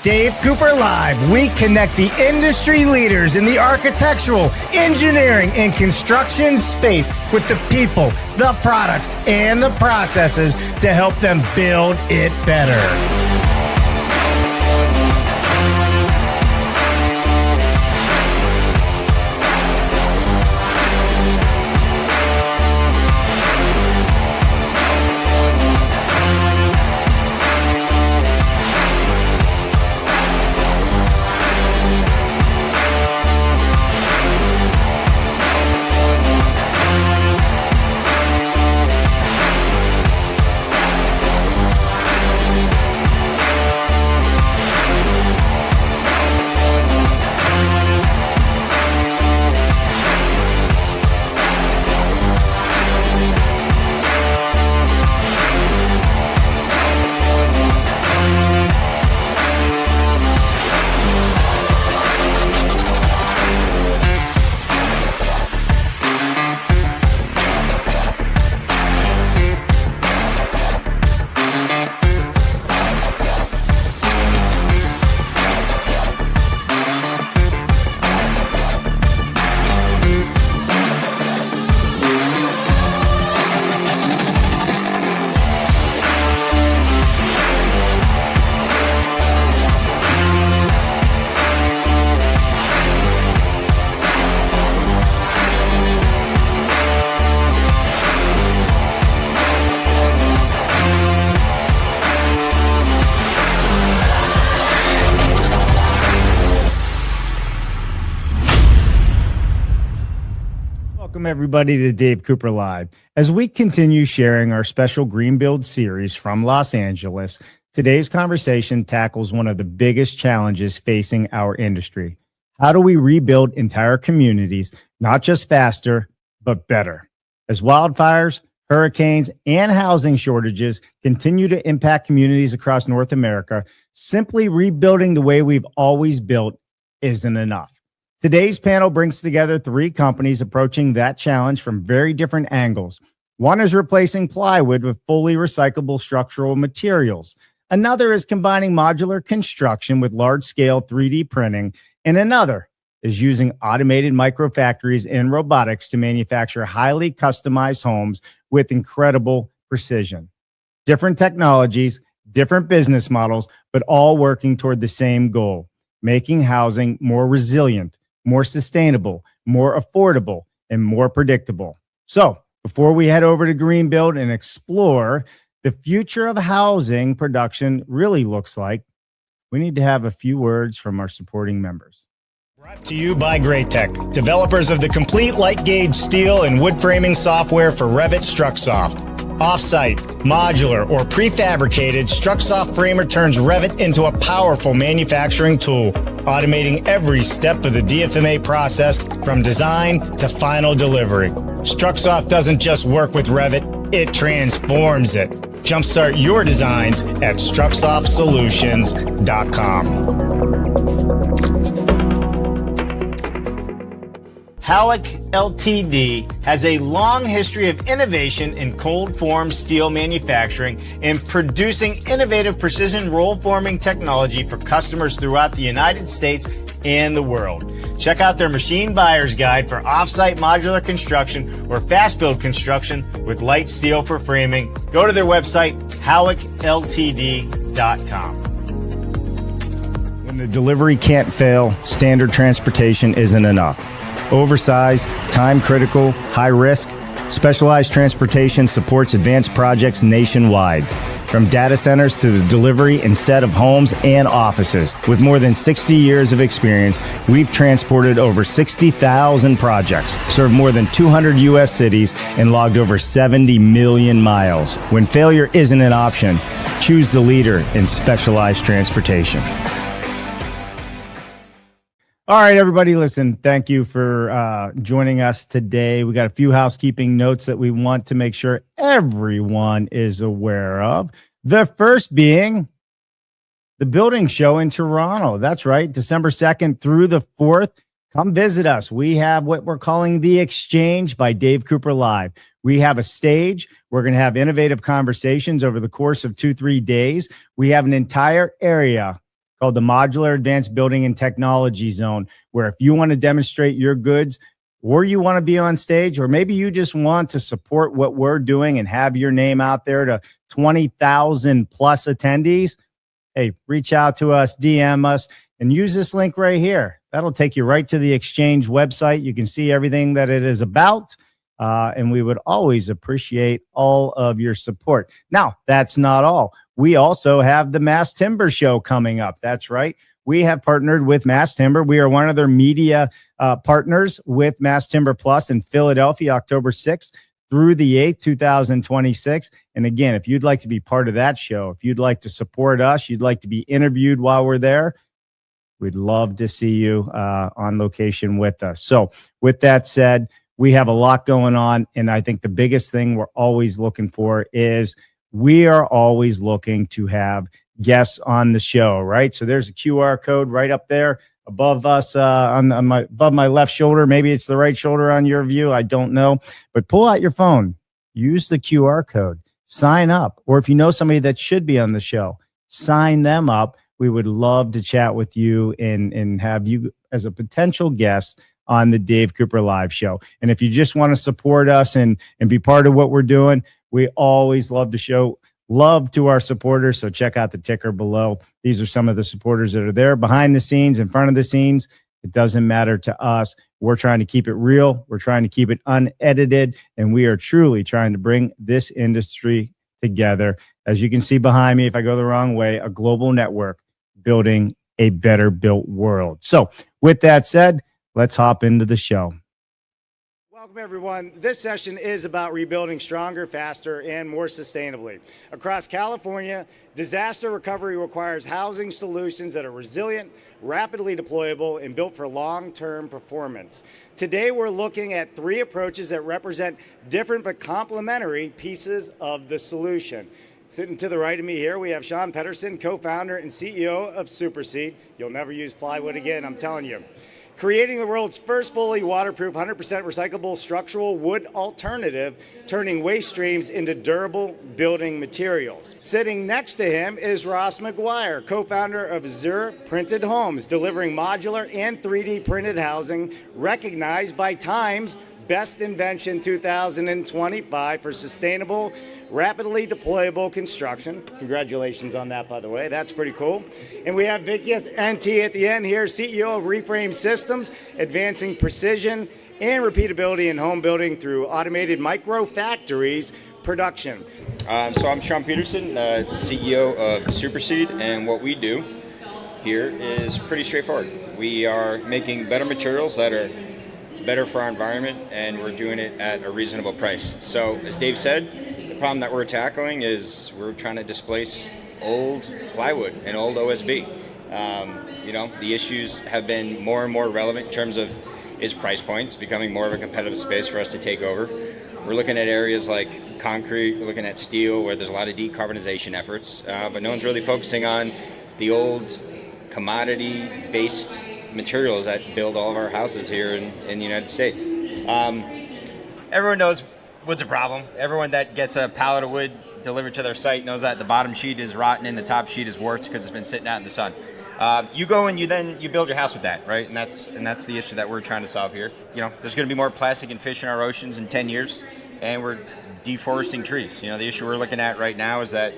Dave Cooper Live, we connect the industry leaders in the architectural, engineering, and construction space with the people, the products, and the processes to help them build it better. Welcome, everybody, to Dave Cooper Live. As we continue sharing our special Greenbuild series from Los Angeles, today's conversation tackles one of the biggest challenges facing our industry. How do we rebuild entire communities, not just faster, but better? As wildfires, hurricanes, and housing shortages continue to impact communities across North America, simply rebuilding the way we've always built isn't enough. Today's panel brings together three companies approaching that challenge from very different angles. One is replacing plywood with fully recyclable structural materials. Another is combining modular construction with large-scale 3D printing. And another is using automated microfactories and robotics to manufacture highly customized homes with incredible precision. Different technologies, different business models, but all working toward the same goal: making housing more resilient, more sustainable, more affordable, and more predictable. So before we head over to Greenbuild and explore the future of housing production really looks like, we need to have a few words from our supporting members. Brought to you by GrayTech, developers of the complete light gauge steel and wood framing software for Revit StruxSoft. Off-site, modular, or prefabricated, StruxSoft Framer turns Revit into a powerful manufacturing tool, automating every step of the DFMA process from design to final delivery. StruxSoft doesn't just work with Revit, it transforms it. Jumpstart your designs at StruxSoftSolutions.com. Halleck Ltd. has a long history of innovation in cold form steel manufacturing and producing innovative precision roll forming technology for customers throughout the United States and the world. Check out their machine buyer's guide for off-site modular construction or fast build construction with light steel for framing. Go to their website, HalleckLtd.com. When the delivery can't fail, standard transportation isn't enough. Oversized, time-critical, high-risk, specialized transportation supports advanced projects nationwide, from data centers to the delivery and set of homes and offices. With more than 60 years of experience, we've transported over 60,000 projects, served more than 200 U.S. cities, and logged over 70 million miles. When failure isn't an option, choose the leader in specialized transportation. All right, everybody, listen, thank you for joining us today. We got a few housekeeping notes that we want to make sure everyone is aware of. The first being the building show in Toronto. That's right, December 2nd through the 4th. Come visit us. We have what we're calling The Exchange by Dave Cooper Live. We have a stage. We're going to have innovative conversations over the course of 2-3 days. We have an entire area called the Modular Advanced Building and Technology Zone, where if you want to demonstrate your goods, or you want to be on stage, or maybe you just want to support what we're doing and have your name out there to 20,000 plus attendees, hey, reach out to us, DM us, and use this link right here. That'll take you right to the Exchange website. You can see everything that it is about, and we would always appreciate all of your support. Now, that's not all. We also have the Mass Timber Show coming up. That's right. We have partnered with Mass Timber. We are one of their media partners with Mass Timber Plus in Philadelphia, October 6th through the 8th, 2026. And again, if you'd like to be part of that show, if you'd like to support us, you'd like to be interviewed while we're there, we'd love to see you on location with us. So with that said, we have a lot going on. And I think the biggest thing we're always looking for is we are always looking to have guests on the show, right? So there's a QR code right up there above us above my left shoulder. Maybe it's the right shoulder on your view. I don't know. But pull out your phone, use the QR code, sign up. Or if you know somebody that should be on the show, sign them up. We would love to chat with you and have you as a potential guest on the Dave Cooper Live show. And if you just want to support us and be part of what we're doing, we always love to show love to our supporters. So check out the ticker below. These are some of the supporters that are there behind the scenes, in front of the scenes. It doesn't matter to us. We're trying to keep it real. We're trying to keep it unedited. And we are truly trying to bring this industry together. As you can see behind me, if I go the wrong way, a global network building a better built world. So with that said, let's hop into the show. Welcome, everyone. This session is about rebuilding stronger, faster, and more sustainably. Across California, disaster recovery requires housing solutions that are resilient, rapidly deployable, and built for long-term performance. Today, we're looking at 3 approaches that represent different but complementary pieces of the solution. Sitting to the right of me here, we have Sean Petterson, co-founder and CEO of SuperSeed. You'll never use plywood again, I'm telling you. Creating the world's first fully waterproof, 100% recyclable structural wood alternative, turning waste streams into durable building materials. Sitting next to him is Ross Maguire, co-founder of Azure Printed Homes, delivering modular and 3D printed housing, recognized by Time's Best Invention 2025 for sustainable, rapidly deployable construction. Congratulations on that, by the way. That's pretty cool. And we have Vikas Enti at the end here, CEO of Reframe Systems, advancing precision and repeatability in home building through automated microfactories production. So I'm Sean Petterson, CEO of SuperSeed, and what we do here is pretty straightforward. We are making better materials that are better for our environment, and we're doing it at a reasonable price. So as Dave said, the problem that we're tackling is we're trying to displace old plywood and old OSB. The issues have been more and more relevant in terms of its price points, becoming more of a competitive space for us to take over. We're looking at areas like concrete, we're looking at steel, where there's a lot of decarbonization efforts, but no one's really focusing on the old commodity-based materials that build all of our houses here in the United States. Everyone knows wood's a problem. Everyone that gets a pallet of wood delivered to their site knows that the bottom sheet is rotten and the top sheet is warts because it's been sitting out in the sun. You go and you build your house with that, right? And that's the issue that we're trying to solve here. There's going to be more plastic and fish in our oceans in 10 years, and we're deforesting trees. The issue we're looking at right now is that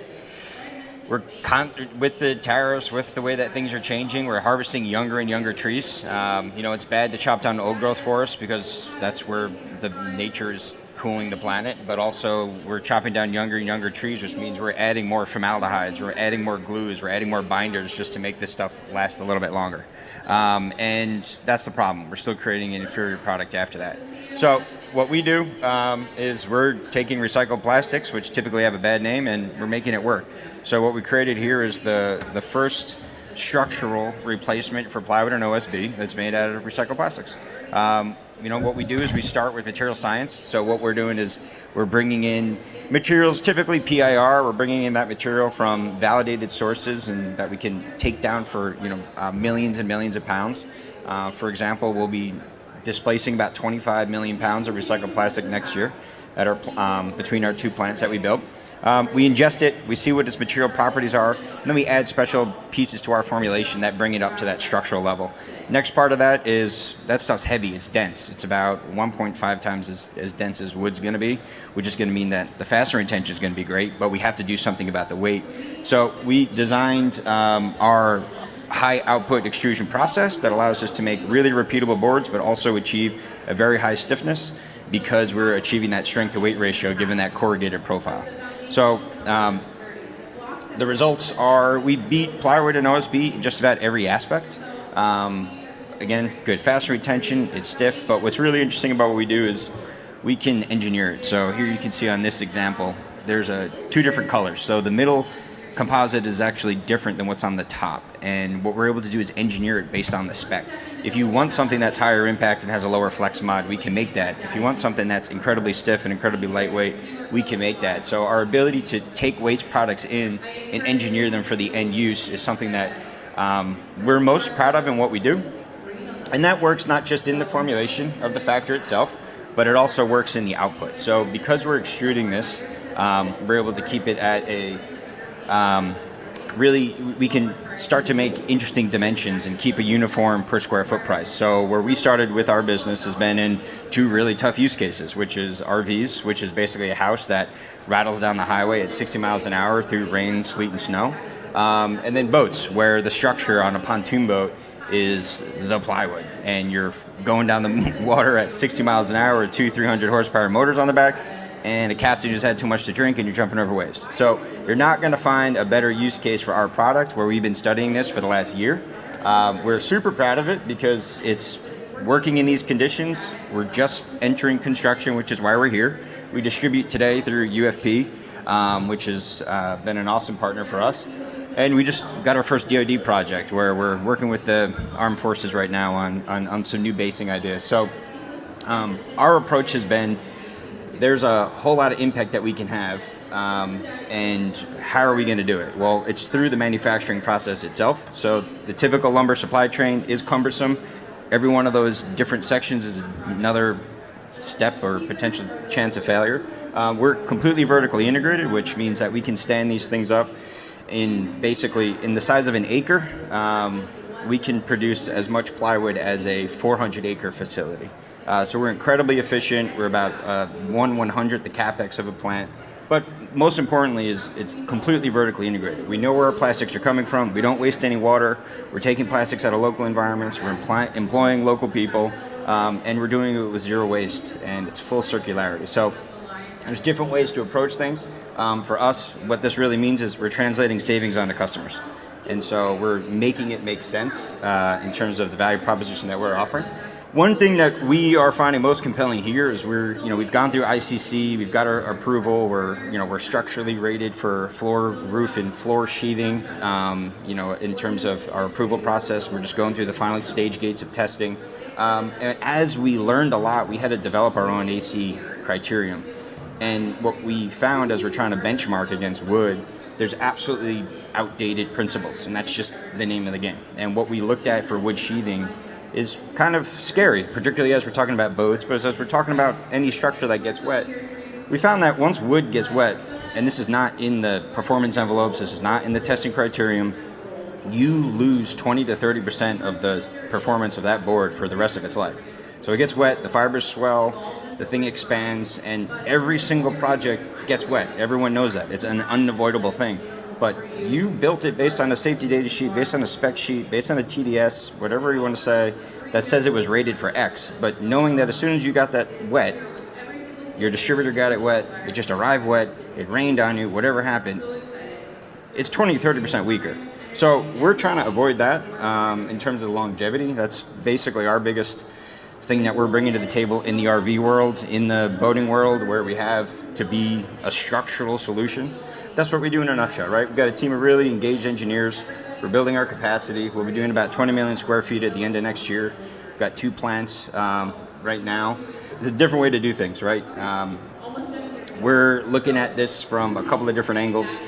with the tariffs, with the way that things are changing, we're harvesting younger and younger trees. It's bad to chop down old growth forests because that's where the nature is cooling the planet, but also we're chopping down younger and younger trees, which means we're adding more formaldehydes, we're adding more glues, we're adding more binders just to make this stuff last a little bit longer. And that's the problem. We're still creating an inferior product after that. So what we do is we're taking recycled plastics, which typically have a bad name, and we're making it work. So what we created here is the first structural replacement for plywood and OSB that's made out of recycled plastics. What we do is we start with material science. So what we're doing is we're bringing in materials, typically PIR. We're bringing in that material from validated sources and that we can take down for millions and millions of pounds. For example, we'll be displacing about 25 million pounds of recycled plastic next year. at our between our two plants that we built. We ingest it, we see what its material properties are, and then we add special pieces to our formulation that bring it up to that structural level. Next part of that is, that stuff's heavy, it's dense. It's about 1.5 times as dense as wood's gonna be, which is gonna mean that the fastener retention is gonna be great, but we have to do something about the weight. So we designed our high output extrusion process that allows us to make really repeatable boards, but also achieve a very high stiffness because we're achieving that strength to weight ratio given that corrugated profile. So the results are, we beat plywood and OSB in just about every aspect. Again, good fastener retention, it's stiff, but what's really interesting about what we do is we can engineer it. So here you can see on this example, there's two different colors. So the middle composite is actually different than what's on the top, and what we're able to do is engineer it based on the spec. If you want something that's higher impact and has a lower flex mod, we can make that. If you want something that's incredibly stiff and incredibly lightweight, we can make that. So our ability to take waste products in and engineer them for the end use is something that we're most proud of in what we do. And that works not just in the formulation of the factory itself, but it also works in the output. So because we're extruding this, we're able to keep it at a really, we can start to make interesting dimensions and keep a uniform per square foot price. So where we started with our business has been in two really tough use cases, which is RVs, which is basically a house that rattles down the highway at 60 miles an hour through rain, sleet, and snow. And then boats, where the structure on a pontoon boat is the plywood, and you're going down the water at 60 miles an hour with 200-300 horsepower motors on the back, and a captain who's had too much to drink and you're jumping over waves. So you're not gonna find a better use case for our product, where we've been studying this for the last year. We're super proud of it because it's working in these conditions. We're just entering construction, which is why we're here. We distribute today through UFP, which has been an awesome partner for us. And we just got our first DoD project where we're working with the armed forces right now on some new basing ideas. So our approach has been, there's a whole lot of impact that we can have, and how are we going to do it? Well, it's through the manufacturing process itself. So the typical lumber supply chain is cumbersome. Every one of those different sections is another step or potential chance of failure. We're completely vertically integrated, which means that we can stand these things up in basically in the size of an acre. We can produce as much plywood as a 400-acre facility. So we're incredibly efficient. We're about 1/100th the capex of a plant. But most importantly is it's completely vertically integrated. We know where our plastics are coming from. We don't waste any water. We're taking plastics out of local environments. We're employing local people. And we're doing it with zero waste, and it's full circularity. So there's different ways to approach things. For us, what this really means is we're translating savings onto customers. And so we're making it make sense in terms of the value proposition that we're offering. One thing that we are finding most compelling here is we've gone through ICC, we've got our approval, we're structurally rated for floor, roof, and floor sheathing. In terms of our approval process, we're just going through the final stage gates of testing. And as we learned a lot, we had to develop our own AC criterion. And what we found as we're trying to benchmark against wood, there's absolutely outdated principles, and that's just the name of the game. And what we looked at for wood sheathing is kind of scary, particularly as we're talking about boats, but as we're talking about any structure that gets wet. We found that once wood gets wet, and this is not in the performance envelopes, this is not in the testing criterion, you lose 20 to 30% of the performance of that board for the rest of its life. So it gets wet, the fibers swell, the thing expands, and every single project gets wet. Everyone knows that. It's an unavoidable thing. But you built it based on a safety data sheet, based on a spec sheet, based on a TDS, whatever you want to say, that says it was rated for X. But knowing that as soon as you got that wet, your distributor got it wet, it just arrived wet, it rained on you, whatever happened, it's 20, 30% weaker. So we're trying to avoid that in terms of the longevity. That's basically our biggest thing that we're bringing to the table in the RV world, in the boating world, where we have to be a structural solution. That's what we do in a nutshell, right? We've got a team of really engaged engineers. We're building our capacity. We'll be doing about 20 million square feet at the end of next year. We've got 2 plants right now. It's a different way to do things, right? We're looking at this from a couple of different angles.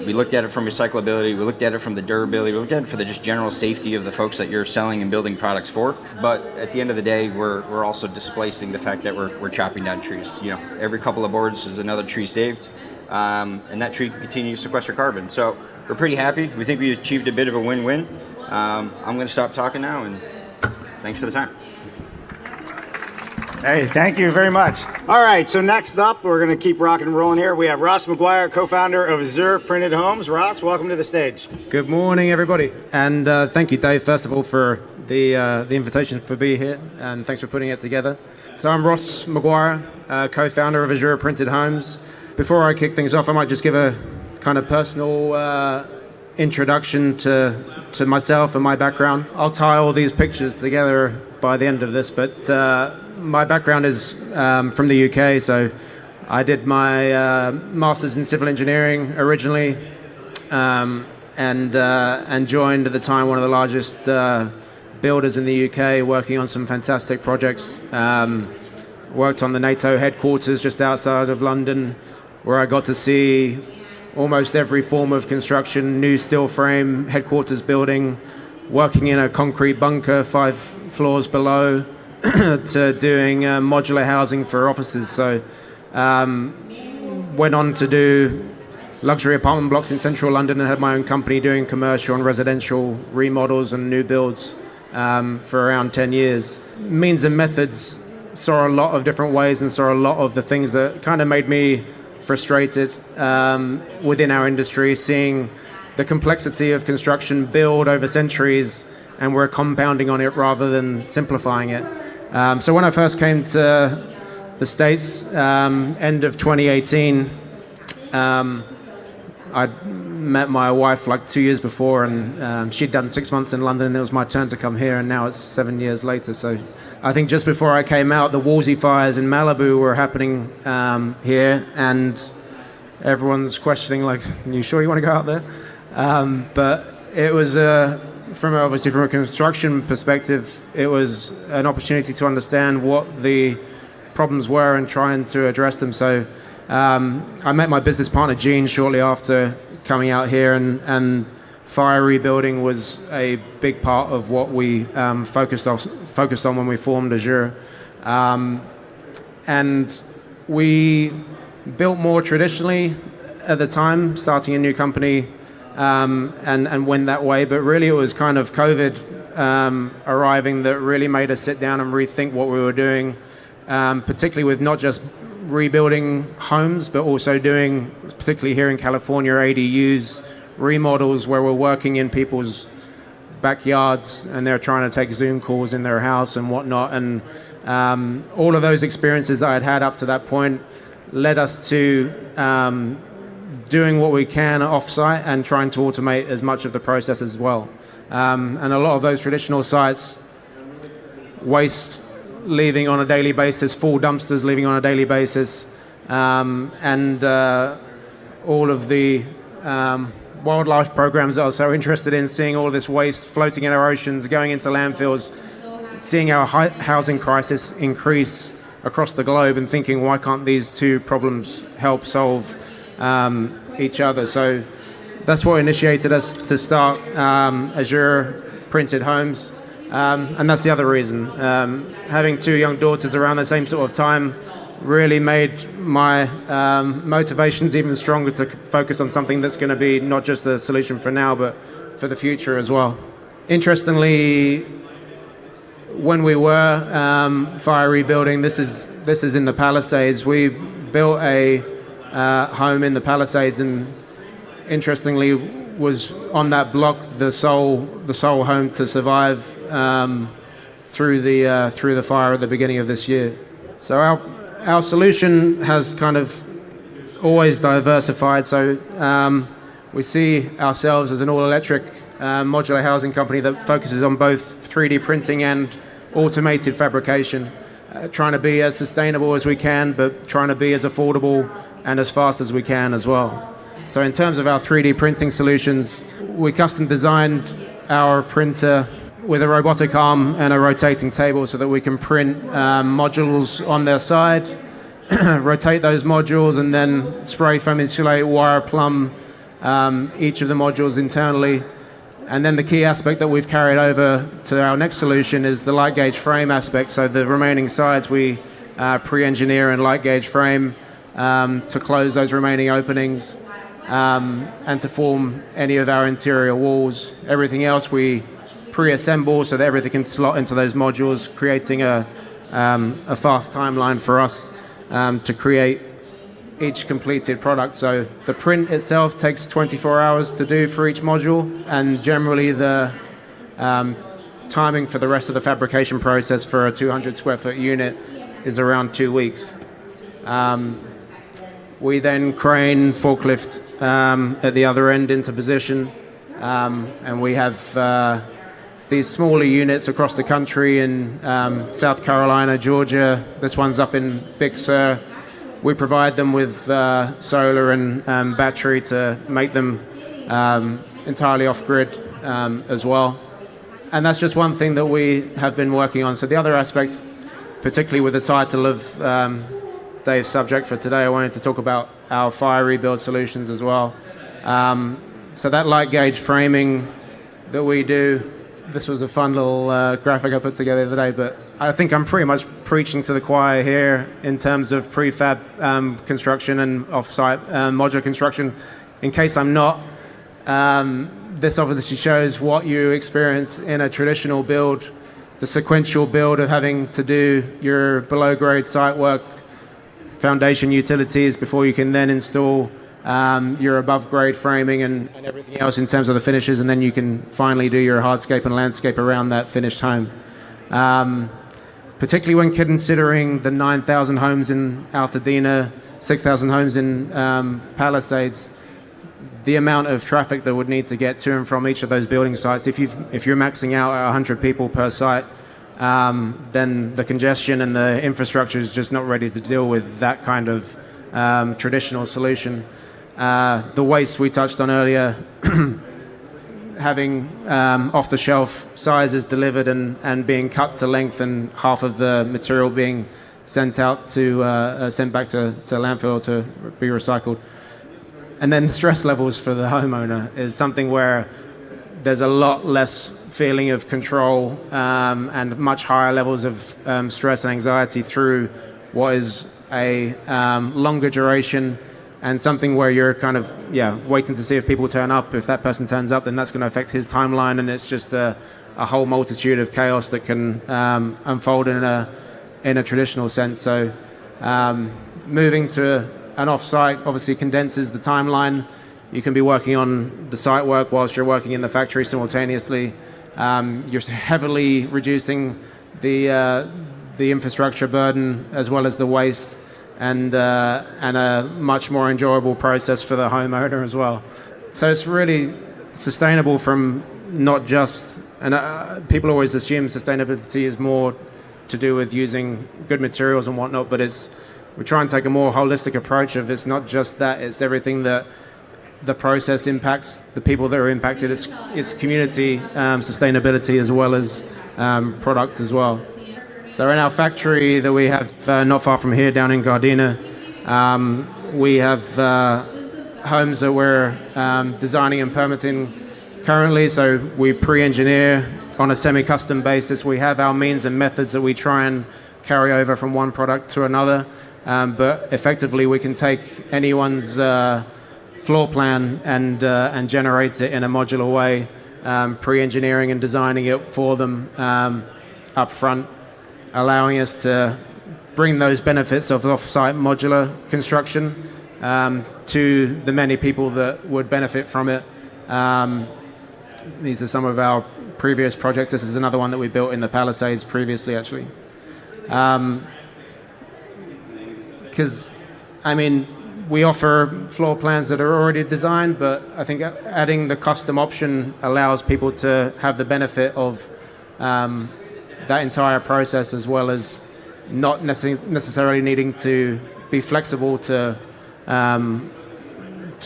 We looked at it from recyclability, we looked at it from the durability, we looked at it for the just general safety of the folks that you're selling and building products for. But at the end of the day, we're also displacing the fact that we're chopping down trees. You know, every couple of boards is another tree saved, and that tree can continue to sequester carbon. So we're pretty happy. We think we achieved a bit of a win-win. I'm going to stop talking now, and thanks for the time. Hey, thank you very much. All right, so next up, we're going to keep rocking and rolling here. We have Ross Maguire, co-founder of Azure Printed Homes. Ross, welcome to the stage. Good morning, everybody. And thank you, Dave, first of all, for the invitation for being here, and thanks for putting it together. So I'm Ross Maguire, co-founder of Azure Printed Homes. Before I kick things off, I might just give a kind of personal introduction to myself and my background. I'll tie all these pictures together by the end of this, but my background is from the UK, so I did my master's in civil engineering originally, and joined at the time one of the largest builders in the UK, working on some fantastic projects. Worked on the NATO headquarters just outside of London, where I got to see almost every form of construction, new steel frame headquarters building, working in a concrete bunker 5 floors below, to doing modular housing for offices. So went on to do luxury apartment blocks in central London and had my own company doing commercial and residential remodels and new builds for around 10 years. Means and methods saw a lot of different ways and saw a lot of the things that kind of made me frustrated within our industry, seeing the complexity of construction build over centuries, and we're compounding on it rather than simplifying it. So when I first came to the States, end of 2018, I'd met my wife like 2 years before, and she'd done 6 months in London, and it was my turn to come here, and now it's 7 years later. So I think just before I came out, the Woolsey fires in Malibu were happening here, and everyone's questioning, like, are you sure you want to go out there? But it was from a construction perspective, it was an opportunity to understand what the problems were and trying to address them. So I met my business partner Gene shortly after coming out here, and fire rebuilding was a big part of what we focused on when we formed Azure. And we built more traditionally at the time, starting a new company, and went that way. But really it was kind of COVID arriving that really made us sit down and rethink what we were doing, particularly with not just rebuilding homes, but also doing, particularly here in California, ADUs, remodels where we're working in people's backyards and they're trying to take Zoom calls in their house and whatnot. And all of those experiences that I'd had up to that point led us to doing what we can off-site and trying to automate as much of the process as well. And a lot of those traditional sites, waste leaving on a daily basis, full dumpsters leaving on a daily basis, and all of the wildlife programs that are so interested in seeing all this waste floating in our oceans, going into landfills, seeing our housing crisis increase across the globe and thinking, why can't these two problems help solve each other? So that's what initiated us to start Azure Printed Homes. And that's the other reason. Having 2 young daughters around the same sort of time really made my motivations even stronger to focus on something that's going to be not just the solution for now, but for the future as well. Interestingly, when we were fire rebuilding, this is in the Palisades. We built a home in the Palisades, and interestingly, was on that block the sole home to survive through the fire at the beginning of this year. So our solution has kind of always diversified. So we see ourselves as an all-electric modular housing company that focuses on both 3D printing and automated fabrication, trying to be as sustainable as we can, but trying to be as affordable and as fast as we can as well. So in terms of our 3D printing solutions, we custom designed our printer with a robotic arm and a rotating table so that we can print modules on their side, rotate those modules, and then spray foam insulate, wire plumb each of the modules internally. And then the key aspect that we've carried over to our next solution is the light gauge frame aspect. So the remaining sides we pre-engineer and light gauge frame to close those remaining openings and to form any of our interior walls. Everything else we pre-assemble so that everything can slot into those modules, creating a fast timeline for us to create each completed product. So the print itself takes 24 hours to do for each module, and generally the timing for the rest of the fabrication process for a 200 square foot unit is around 2 weeks. We then crane, forklift at the other end into position, and we have these smaller units across the country in South Carolina, Georgia. This one's up in Big Sur. We provide them with solar and battery to make them entirely off-grid as well. And that's just one thing that we have been working on. So the other aspect, particularly with the title of Dave's subject for today, I wanted to talk about our fire rebuild solutions as well. So that light gauge framing that we do, this was a fun little graphic I put together the other day, but I think I'm pretty much preaching to the choir here in terms of prefab construction and off-site modular construction. In case I'm not, this obviously shows what you experience in a traditional build, the sequential build of having to do your below-grade site work, foundation utilities before you can then install your above-grade framing and everything else in terms of the finishes, and then you can finally do your hardscape and landscape around that finished home. Particularly when considering the 9,000 homes in Altadena, 6,000 homes in Palisades, the amount of traffic that would need to get to and from each of those building sites. If you're maxing out at 100 people per site, then the congestion and the infrastructure is just not ready to deal with that kind of traditional solution. The waste we touched on earlier, having off-the-shelf sizes delivered and being cut to length, and half of the material being sent back to landfill to be recycled. And then the stress levels for the homeowner is something where there's a lot less feeling of control and much higher levels of stress and anxiety through what is a longer duration and something where you're kind of waiting to see if people turn up. If that person turns up, then that's going to affect his timeline, and it's just a whole multitude of chaos that can unfold in a traditional sense. So moving to an off-site obviously condenses the timeline. You can be working on the site work whilst you're working in the factory simultaneously. You're heavily reducing the infrastructure burden as well as the waste, and a much more enjoyable process for the homeowner as well. So it's really sustainable from not just, and people always assume sustainability is more to do with using good materials and whatnot, but we try and take a more holistic approach of it's not just that, it's everything that the process impacts, the people that are impacted, it's community sustainability as well as product as well. So in our factory that we have not far from here down in Gardena, we have homes that we're designing and permitting currently. So we pre-engineer on a semi-custom basis. We have our means and methods that we try and carry over from one product to another. But effectively we can take anyone's floor plan and generate it in a modular way, pre-engineering and designing it for them up front, allowing us to bring those benefits of off-site modular construction to the many people that would benefit from it. These are some of our previous projects. This is another one that we built in the Palisades previously, actually. Because, we offer floor plans that are already designed, but I think adding the custom option allows people to have the benefit of that entire process, as well as not necessarily needing to be flexible to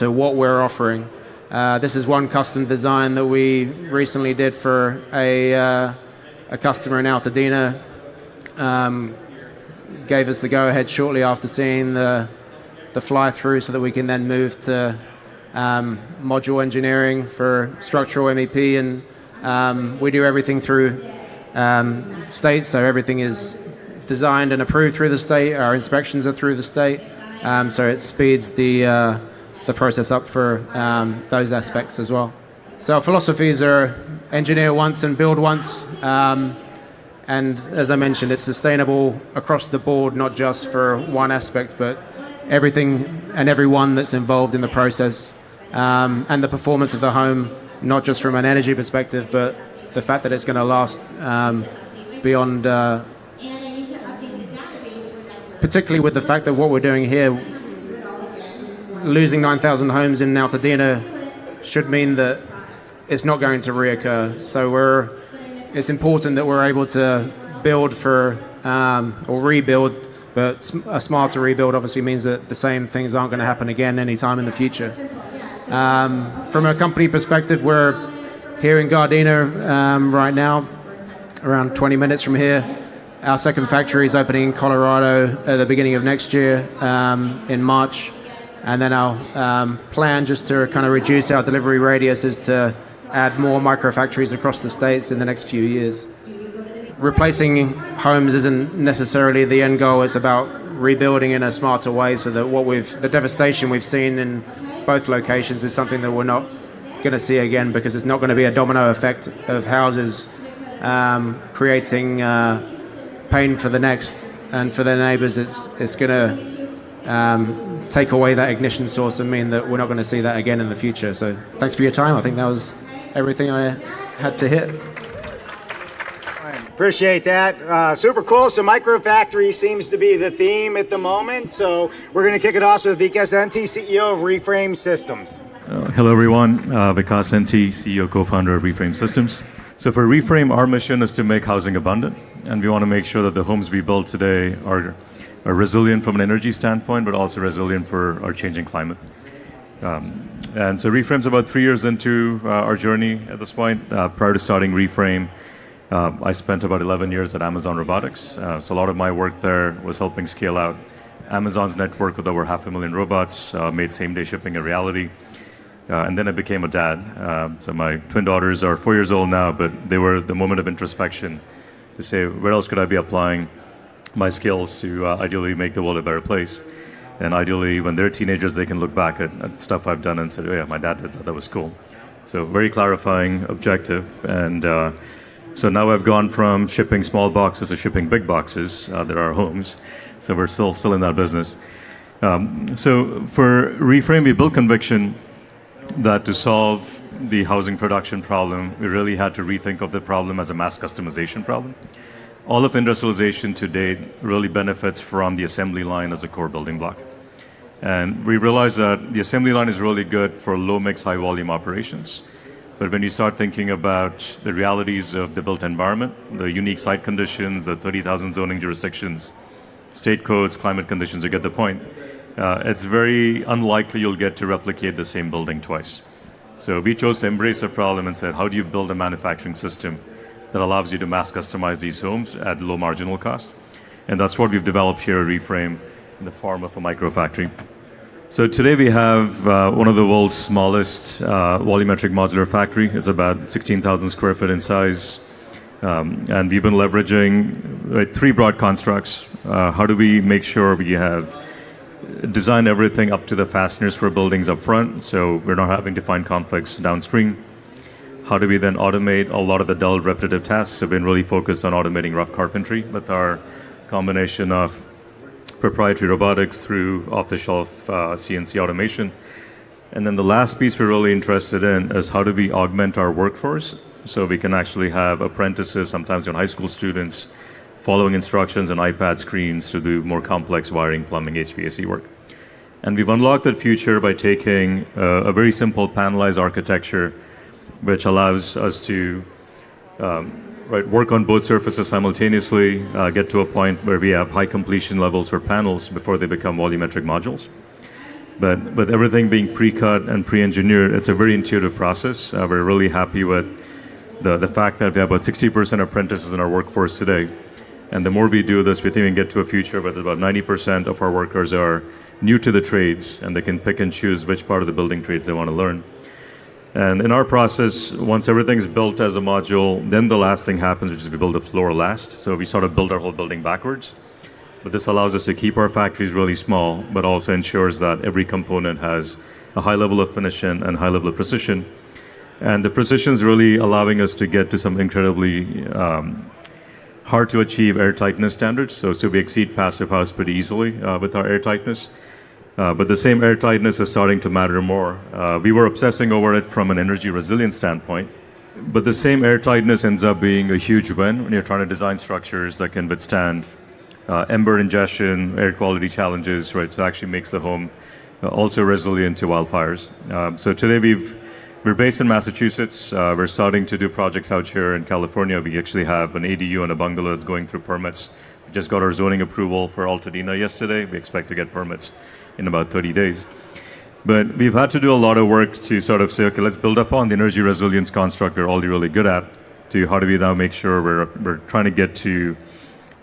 what we're offering. This is one custom design that we recently did for a customer in Altadena. Gave us the go-ahead shortly after seeing the fly-through, so that we can then move to module engineering for structural MEP, and we do everything through state, so everything is designed and approved through the state. Our inspections are through the state, so it speeds the process up for those aspects as well. So our philosophies are engineer once and build once, and as I mentioned, it's sustainable across the board, not just for one aspect, but everything and everyone that's involved in the process, and the performance of the home, not just from an energy perspective, but the fact that it's going to last beyond, particularly with the fact that what we're doing here, losing 9,000 homes in Altadena should mean that it's not going to reoccur. So it's important that we're able to build for, or rebuild, but a smarter rebuild obviously means that the same things aren't going to happen again anytime in the future. From a company perspective, we're here in Gardena right now, around 20 minutes from here. Our second factory is opening in Colorado at the beginning of next year, in March. And then our plan, just to kind of reduce our delivery radius, is to add more microfactories across the states in the next few years. Replacing homes isn't necessarily the end goal. It's about rebuilding in a smarter way, so that the devastation we've seen in both locations is something that we're not going to see again, because it's not going to be a domino effect of houses creating pain for the next, and for their neighbors it's going to take away that ignition source and mean that we're not going to see that again in the future. So thanks for your time. I think that was everything I had to hit. Appreciate that. Super cool. So microfactory seems to be the theme at the moment. So we're going to kick it off with Vikas Enti, CEO of Reframe Systems. Hello, everyone. Vikas Enti, CEO, co-founder of Reframe Systems. So for Reframe, our mission is to make housing abundant, and we want to make sure that the homes we build today are resilient from an energy standpoint, but also resilient for our changing climate. And so Reframe's about 3 years into our journey at this point. Prior to starting Reframe, I spent about 11 years at Amazon Robotics. So a lot of my work there was helping scale out Amazon's network with over 500,000 robots, made same-day shipping a reality. And then I became a dad. So my twin daughters are 4 years old now, but they were the moment of introspection to say, where else could I be applying my skills to ideally make the world a better place? And ideally, when they're teenagers, they can look back at stuff I've done and say, oh yeah, my dad did that, that was cool. So very clarifying objective. And so now I've gone from shipping small boxes to shipping big boxes that are homes. So we're still in that business. So for Reframe, we built conviction that to solve the housing production problem, we really had to rethink of the problem as a mass customization problem. All of industrialization to date really benefits from the assembly line as a core building block. And we realized that the assembly line is really good for low mix, high volume operations. But when you start thinking about the realities of the built environment, the unique site conditions, the 30,000 zoning jurisdictions, state codes, climate conditions, you get the point. It's very unlikely you'll get to replicate the same building twice. So we chose to embrace the problem and said, how do you build a manufacturing system that allows you to mass customize these homes at low marginal cost? And that's what we've developed here at Reframe in the form of a microfactory. So today we have one of the world's smallest volumetric modular factory. It's about 16,000 square feet in size. And we've been leveraging 3 broad constructs. How do we make sure we have design everything up to the fasteners for buildings up front, so we're not having to find conflicts downstream? How do we then automate a lot of the dull repetitive tasks? So we've been really focused on automating rough carpentry with our combination of proprietary robotics through off-the-shelf CNC automation. And then the last piece we're really interested in is how do we augment our workforce so we can actually have apprentices, sometimes even high school students, following instructions on iPad screens to do more complex wiring, plumbing, HVAC work. And we've unlocked that future by taking a very simple panelized architecture, which allows us to work on both surfaces simultaneously, get to a point where we have high completion levels for panels before they become volumetric modules. But with everything being pre-cut and pre-engineered, it's a very intuitive process. We're really happy with the fact that we have about 60% apprentices in our workforce today. And the more we do this, we think we can get to a future where about 90% of our workers are new to the trades, and they can pick and choose which part of the building trades they want to learn. And in our process, once everything's built as a module, then the last thing happens, which is we build the floor last. So we sort of build our whole building backwards. But this allows us to keep our factories really small, but also ensures that every component has a high level of finish and high level of precision. And the precision is really allowing us to get to some incredibly hard to achieve air tightness standards. So we exceed passive house pretty easily with our air tightness. But the same air tightness is starting to matter more. We were obsessing over it from an energy resilience standpoint, but the same air tightness ends up being a huge win when you're trying to design structures that can withstand ember ingestion, air quality challenges, right? So it actually makes the home also resilient to wildfires. So today we're based in Massachusetts. We're starting to do projects out here in California. We actually have an ADU and a bungalow that's going through permits. We just got our zoning approval for Altadena yesterday. We expect to get permits in about 30 days. But we've had to do a lot of work to sort of say, okay, let's build up on the energy resilience construct we're already really good at, to how do we now make sure we're trying to get to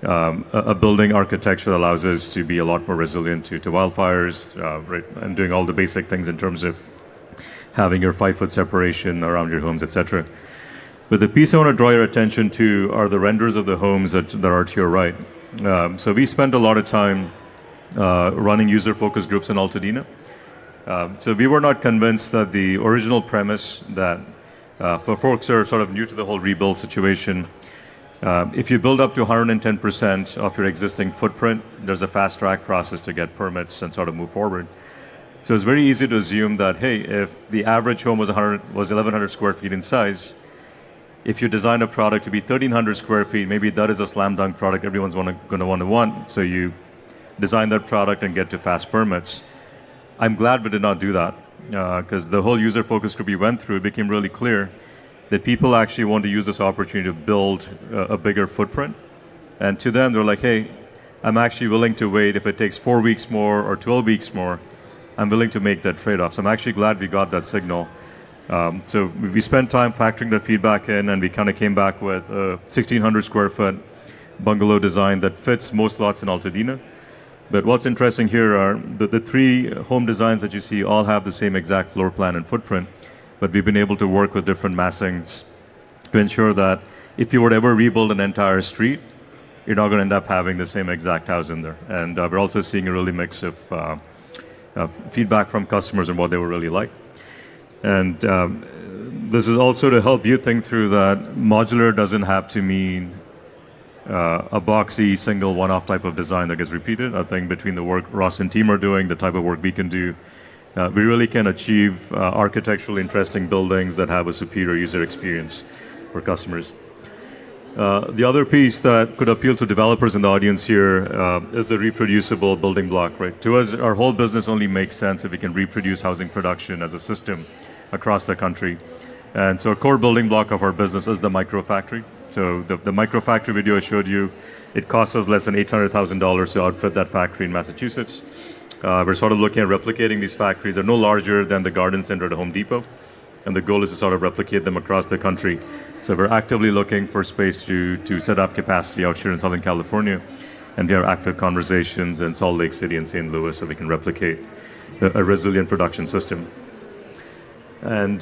a building architecture that allows us to be a lot more resilient to wildfires, right, and doing all the basic things in terms of having your 5-foot separation around your homes, etc. But the piece I want to draw your attention to are the renders of the homes that are to your right. So we spent a lot of time running user focus groups in Altadena. So we were not convinced that the original premise that for folks who are sort of new to the whole rebuild situation, if you build up to 110% of your existing footprint, there's a fast track process to get permits and sort of move forward. So it's very easy to assume that, hey, if the average home was 1,100 square feet in size, if you design a product to be 1,300 square feet, maybe that is a slam dunk product everyone's going to want. So you design that product and get to fast permits. I'm glad we did not do that, because the whole user focus group we went through, it became really clear that people actually want to use this opportunity to build a bigger footprint. And to them, they're like, hey, I'm actually willing to wait. If it takes 4 weeks more or 12 weeks more, I'm willing to make that trade-off. So I'm actually glad we got that signal. So we spent time factoring that feedback in, and we kind of came back with a 1,600 square foot bungalow design that fits most lots in Altadena. But what's interesting here are the 3 home designs that you see all have the same exact floor plan and footprint, but we've been able to work with different massings to ensure that if you were to ever rebuild an entire street, you're not going to end up having the same exact house in there. And we're also seeing a really mix of feedback from customers and what they would really like. And this is also to help you think through that modular doesn't have to mean a boxy, single, one-off type of design that gets repeated. I think between the work Ross and team are doing, the type of work we can do, we really can achieve architecturally interesting buildings that have a superior user experience for customers. The other piece that could appeal to developers in the audience here is the reproducible building block, right? To us, our whole business only makes sense if we can reproduce housing production as a system across the country. And so a core building block of our business is the microfactory. So the microfactory video I showed you, it costs us less than $800,000 to outfit that factory in Massachusetts. We're sort of looking at replicating these factories. They're no larger than the garden center at Home Depot. And the goal is to sort of replicate them across the country. So we're actively looking for space to set up capacity out here in Southern California. And we have active conversations in Salt Lake City and St. Louis so we can replicate a resilient production system. And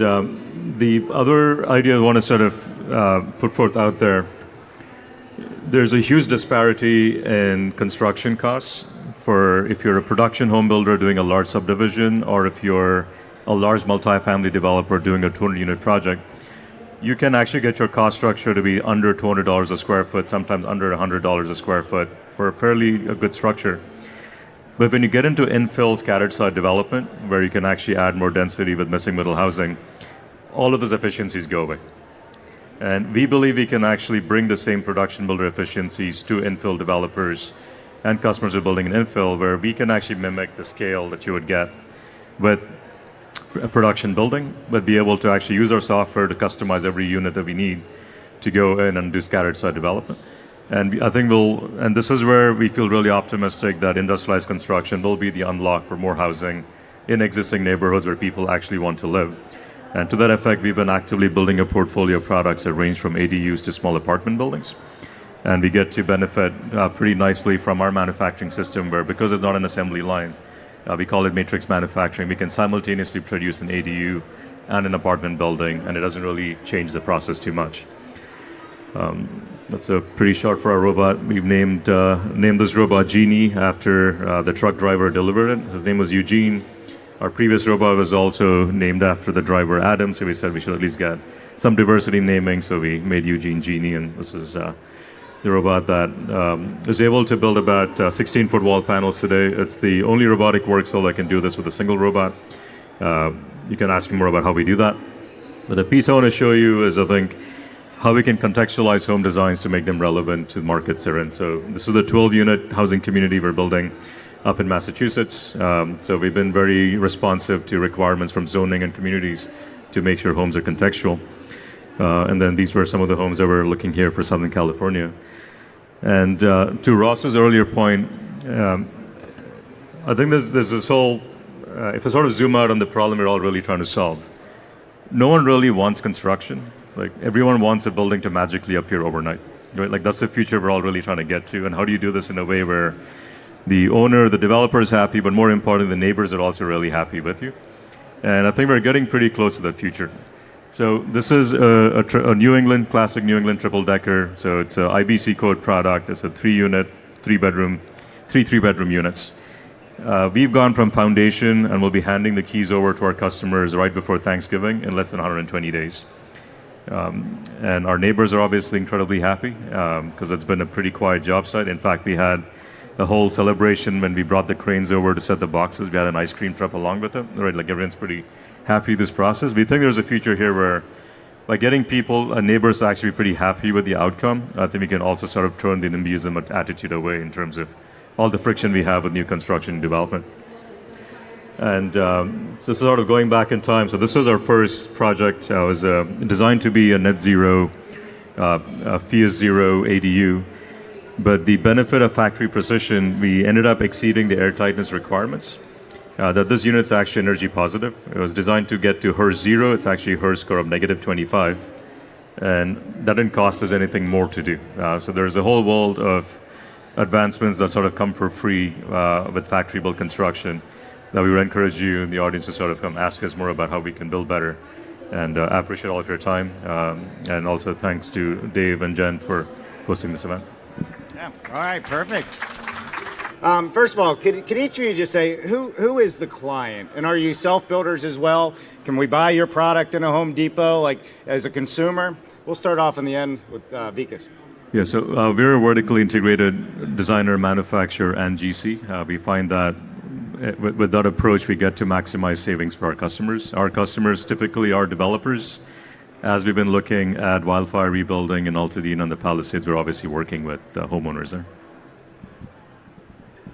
the other idea I want to sort of put forth out there, there's a huge disparity in construction costs for if you're a production home builder doing a large subdivision, or if you're a large multifamily developer doing a 200-unit project. You can actually get your cost structure to be under $200 a square foot, sometimes under $100 a square foot for a fairly good structure. But when you get into infill scattered site development, where you can actually add more density with missing middle housing, all of those efficiencies go away. And we believe we can actually bring the same production builder efficiencies to infill developers and customers who are building an infill, where we can actually mimic the scale that you would get with a production building, but be able to actually use our software to customize every unit that we need to go in and do scattered site development. And I think and this is where we feel really optimistic that industrialized construction will be the unlock for more housing in existing neighborhoods where people actually want to live. And to that effect, we've been actively building a portfolio of products that range from ADUs to small apartment buildings. And we get to benefit pretty nicely from our manufacturing system where, because it's not an assembly line, we call it matrix manufacturing, we can simultaneously produce an ADU and an apartment building, and it doesn't really change the process too much. That's a pretty short for our robot. We've named this robot Genie after the truck driver delivered it. His name was Eugene. Our previous robot was also named after the driver Adam, so we said we should at least get some diversity in naming, so we made Eugene Genie, and this is the robot that is able to build about 16-foot wall panels today. It's the only robotic work cell that can do this with a single robot. You can ask me more about how we do that. But the piece I want to show you is, I think, how we can contextualize home designs to make them relevant to the markets they're in. So this is a 12-unit housing community we're building up in Massachusetts. So we've been very responsive to requirements from zoning and communities to make sure homes are contextual. And then these were some of the homes that we're looking here for Southern California. And to Ross's earlier point, I think there's this whole, if I sort of zoom out on the problem we're all really trying to solve, no one really wants construction. Like, everyone wants a building to magically appear overnight. Right? Like, that's the future we're all really trying to get to. And how do you do this in a way where the owner, the developer is happy, but more importantly, the neighbors are also really happy with you? And I think we're getting pretty close to that future. So this is a New England, classic New England triple-decker. So it's an IBC code product. It's a 3-unit, 3-bedroom, 3 units. We've gone from foundation, and we'll be handing the keys over to our customers right before Thanksgiving in less than 120 days. And our neighbors are obviously incredibly happy because it's been a pretty quiet job site. In fact, we had a whole celebration when we brought the cranes over to set the boxes. We had an ice cream truck along with it. Right, like, everyone's pretty happy with this process. We think there's a future here where, by getting people, neighbors actually pretty happy with the outcome, I think we can also sort of turn the NIMBYism attitude away in terms of all the friction we have with new construction and development. And so sort of going back in time, so this was our first project. It was designed to be a net zero, FIAS zero ADU. But the benefit of factory precision, we ended up exceeding the air tightness requirements. That this unit's actually energy positive. It was designed to get to HERS 0. It's actually HERS score of -25. And that didn't cost us anything more to do. So there's a whole world of advancements that sort of come for free with factory built construction that we would encourage you in the audience to sort of come ask us more about how we can build better. And I appreciate all of your time. And also thanks to Dave and Jen for hosting this event. Yeah. All right. Perfect. First of all, could each of you just say who is the client, and are you self-builders as well? Can we buy your product in a Home Depot, like as a consumer? We'll start off in the end with Vikas. Yeah. So we're a vertically integrated designer, manufacturer, and GC. We find that with that approach, we get to maximize savings for our customers. Our customers typically are developers. As we've been looking at wildfire rebuilding in Altadena and the Palisades, we're obviously working with homeowners there.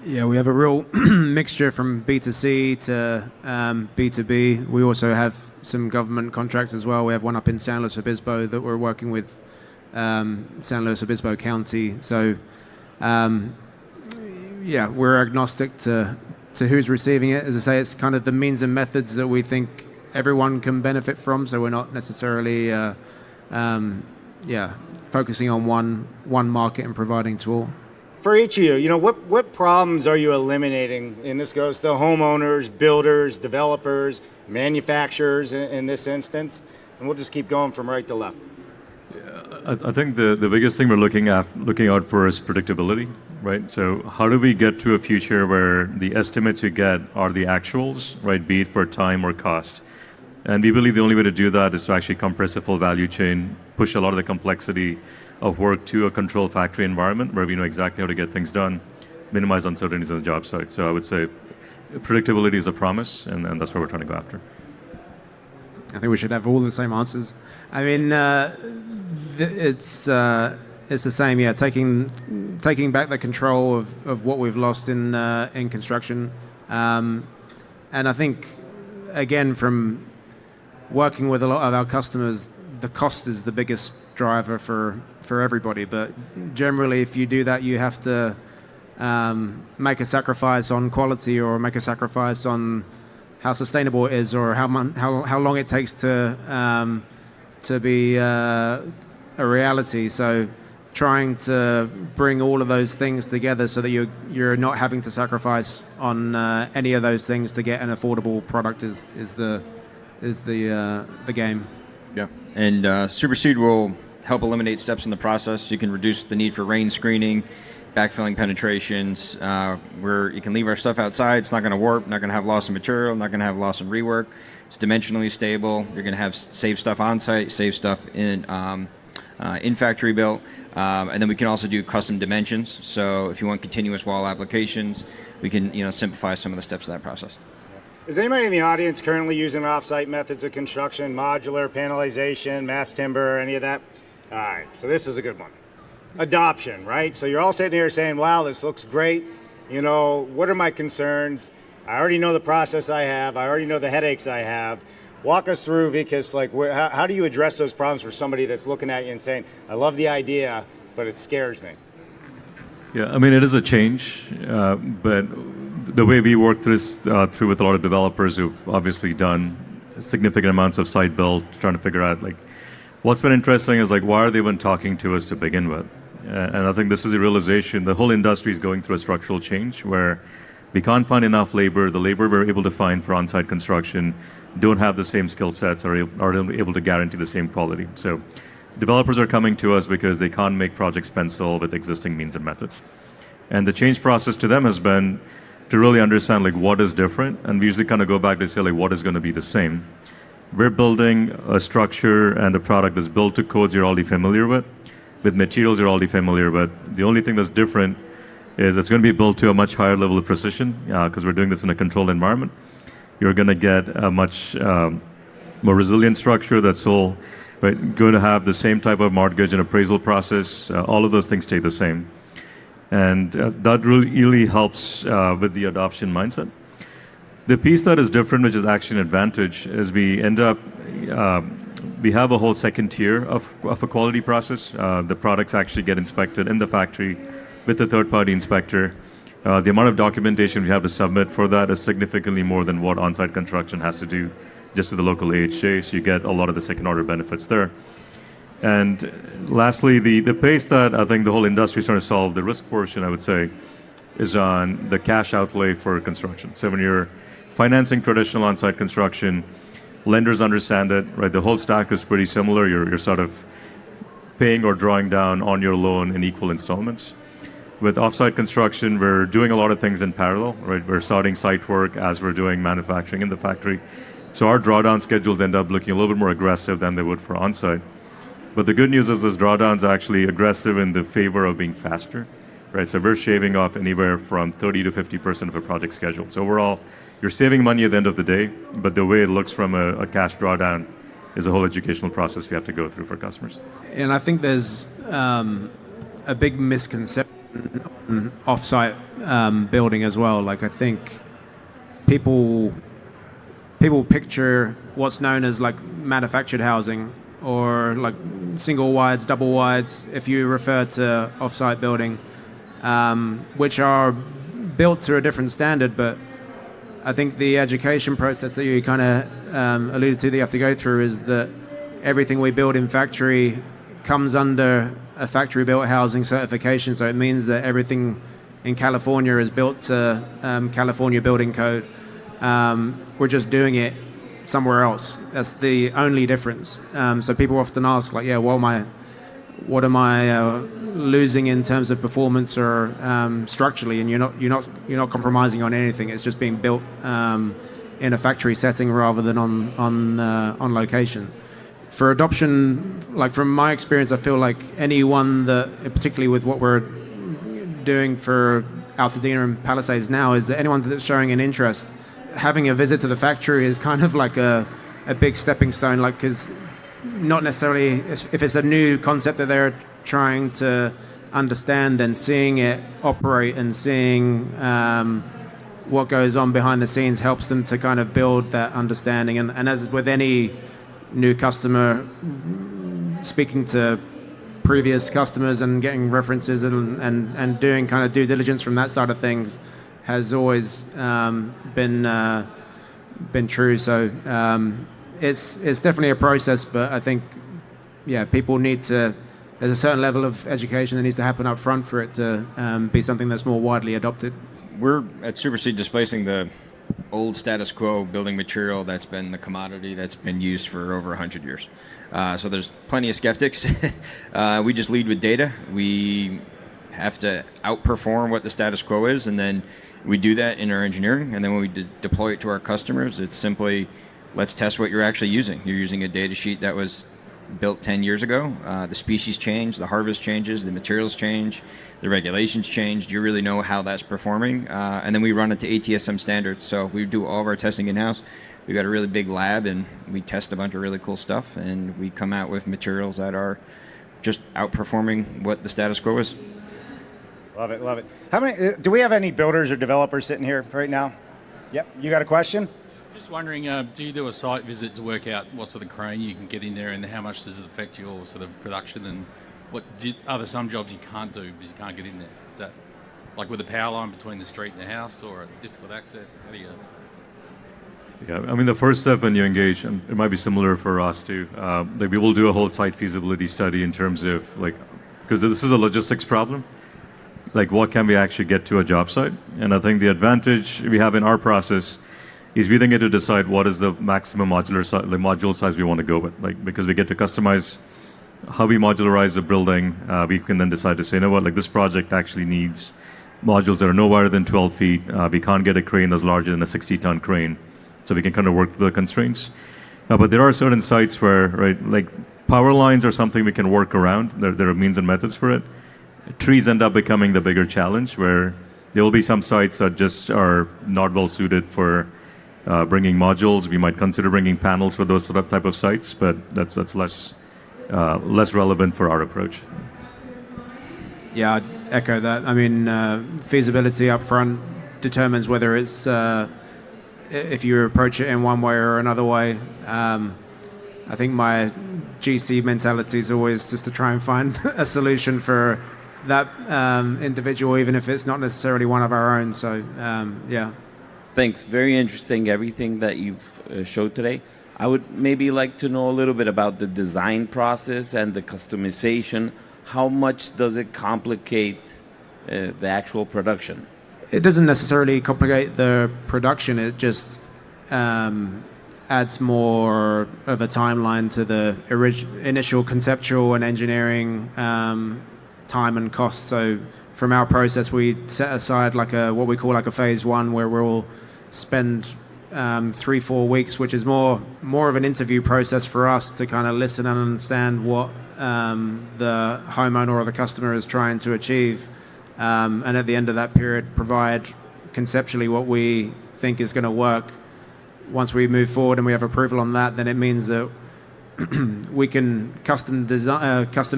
Yeah, we have a real mixture from B2C to B2B. We also have some government contracts as well. We have one up in San Luis Obispo that we're working with San Luis Obispo County. So, yeah, we're agnostic to who's receiving it. As I say, it's kind of the means and methods that we think everyone can benefit from. So we're not necessarily, focusing on one market and providing to all. For each of you, what problems are you eliminating? And this goes to homeowners, builders, developers, manufacturers in this instance. And we'll just keep going from right to left. I think the biggest thing we're looking out for is predictability, right? So how do we get to a future where the estimates you get are the actuals, right? Be it for time or cost. And we believe the only way to do that is to actually compress the full value chain, push a lot of the complexity of work to a controlled factory environment where we know exactly how to get things done, minimize uncertainties on the job site. So I would say predictability is a promise, and that's what we're trying to go after. I think we should have all the same answers. I mean, it's the same. Yeah, taking back the control of what we've lost in construction, and I think again from working with a lot of our customers, the cost is the biggest driver for everybody. But generally, if you do that, you have to make a sacrifice on quality or make a sacrifice on how sustainable it is or how long it takes to be a reality. So trying to bring all of those things together so that you're not having to sacrifice on any of those things to get an affordable product is the game. Yeah, and SuperSeed will help eliminate steps in the process. You can reduce the need for rain screening, backfilling penetrations, where you can leave our stuff outside. It's not going to warp, not going to have loss of material, not going to have loss in rework. It's dimensionally stable. You're going to have save stuff on site, save stuff in factory built, and then we can also do custom dimensions. So if you want continuous wall applications, we can simplify some of the steps of that process. Is anybody in the audience currently using off-site methods of construction, modular, panelization, mass timber, any of that? All right, so this is a good one. Adoption, right? So you're all sitting here saying, wow, this looks great. What are my concerns? I already know the process I have. I already know the headaches I have. Walk us through, Vikas, how do you address those problems for somebody that's looking at you and saying, I love the idea, but it scares me? Yeah, I mean, it is a change, but the way we work through with a lot of developers who've obviously done significant amounts of site build, trying to figure out what's been interesting is why are they even talking to us to begin with? And I think this is a realization. The whole industry is going through a structural change where we can't find enough labor. The labor we're able to find for on-site construction don't have the same skill sets or are able to guarantee the same quality. So developers are coming to us because they can't make projects pencil with existing means and methods. And the change process to them has been to really understand what is different. And we usually kind of go back to say what is going to be the same. We're building a structure and a product that's built to codes you're already familiar with materials you're already familiar with. The only thing that's different is it's going to be built to a much higher level of precision because we're doing this in a controlled environment. You're going to get a much more resilient structure that's all going to have the same type of mortgage and appraisal process. All of those things stay the same. And that really helps with the adoption mindset. The piece that is different, which is actually an advantage, is we end up, we have a whole second tier of a quality process. The products actually get inspected in the factory with the third-party inspector. The amount of documentation we have to submit for that is significantly more than what on-site construction has to do just to the local AHJ, so you get a lot of the second-order benefits there. And lastly, the pace that I think the whole industry is trying to solve, the risk portion, I would say, is on the cash outlay for construction. So when you're financing traditional on-site construction, lenders understand it, right? The whole stack is pretty similar. You're sort of paying or drawing down on your loan in equal installments. With off-site construction, we're doing a lot of things in parallel, right? We're starting site work as we're doing manufacturing in the factory. So our drawdown schedules end up looking a little bit more aggressive than they would for on-site. But the good news is this drawdown is actually aggressive in the favor of being faster, right? So we're shaving off anywhere from 30 to 50% of a project schedule. So overall, you're saving money at the end of the day, but the way it looks from a cash drawdown is a whole educational process we have to go through for customers. And I think there's a big misconception on off-site building as well. I think people picture what's known as manufactured housing or single wides, double wides, if you refer to off-site building, which are built to a different standard. But I think the education process that you kind of alluded to that you have to go through is that everything we build in factory comes under a factory-built housing certification. So it means that everything in California is built to California building code. We're just doing it somewhere else. That's the only difference. So people often ask, what am I losing in terms of performance or structurally? And you're not compromising on anything. It's just being built in a factory setting rather than on location. For adoption, from my experience, I feel like anyone that, particularly with what we're doing for Altadena and Palisades now, is that anyone that's showing an interest, having a visit to the factory is kind of like a big stepping stone, because not necessarily, if it's a new concept that they're trying to understand, then seeing it operate and seeing what goes on behind the scenes helps them to kind of build that understanding. And as with any new customer, speaking to previous customers and getting references and doing kind of due diligence from that side of things has always been true. So it's definitely a process, but I think people need to there's a certain level of education that needs to happen up front for it to be something that's more widely adopted. We're at SuperSeed displacing the old status quo building material that's been the commodity that's been used for over 100 years. So there's plenty of skeptics. We just lead with data. We have to outperform what the status quo is, and then we do that in our engineering, and then when we deploy it to our customers, it's simply, let's test what you're actually using. You're using a data sheet that was built 10 years ago. The species change, the harvest changes, the materials change, the regulations change. Do you really know how that's performing? And then we run it to ATSM standards. So we do all of our testing in-house. We've got a really big lab, and we test a bunch of really cool stuff, and we come out with materials that are just outperforming what the status quo is. Love it, love it. How many? Do we have any builders or developers sitting here right now? Yep. You got a question? Just wondering, do you do a site visit to work out what sort of crane you can get in there, and how much does it affect your sort of production, and are there some jobs you can't do because you can't get in there? Is that like with a power line between the street and the house, or a difficult access? How do you? Yeah, I mean, the first step when you engage, and it might be similar for us too, like we will do a whole site feasibility study in terms of like, because this is a logistics problem, like what can we actually get to a job site? And I think the advantage we have in our process is we then get to decide what is the maximum module size we want to go with, like, because we get to customize how we modularize the building. We can then decide to say, you know what, like this project actually needs modules that are no wider than 12 feet. We can't get a crane that's larger than a 60-ton crane. So we can kind of work through the constraints. But there are certain sites where, right, like power lines are something we can work around. There are means and methods for it. Trees end up becoming the bigger challenge, where there will be some sites that just are not well suited for bringing modules. We might consider bringing panels for those sort of type of sites, but that's less relevant for our approach. Yeah, I'd echo that. I mean, feasibility up front determines whether it's if you approach it in one way or another way. I think my GC mentality is always just to try and find a solution for that individual, even if it's not necessarily one of our own. So, yeah. Thanks. Very interesting, everything that you've showed today. I would maybe like to know a little bit about the design process and the customization. How much does it complicate the actual production? It doesn't necessarily complicate the production. It just adds more of a timeline to the initial conceptual and engineering time and cost. So from our process, we set aside like what we call like a phase one, where we'll spend 3-4 weeks, which is more of an interview process for us to kind of listen and understand what the homeowner or the customer is trying to achieve. And at the end of that period, provide conceptually what we think is going to work. Once we move forward and we have approval on that, then it means that we can custom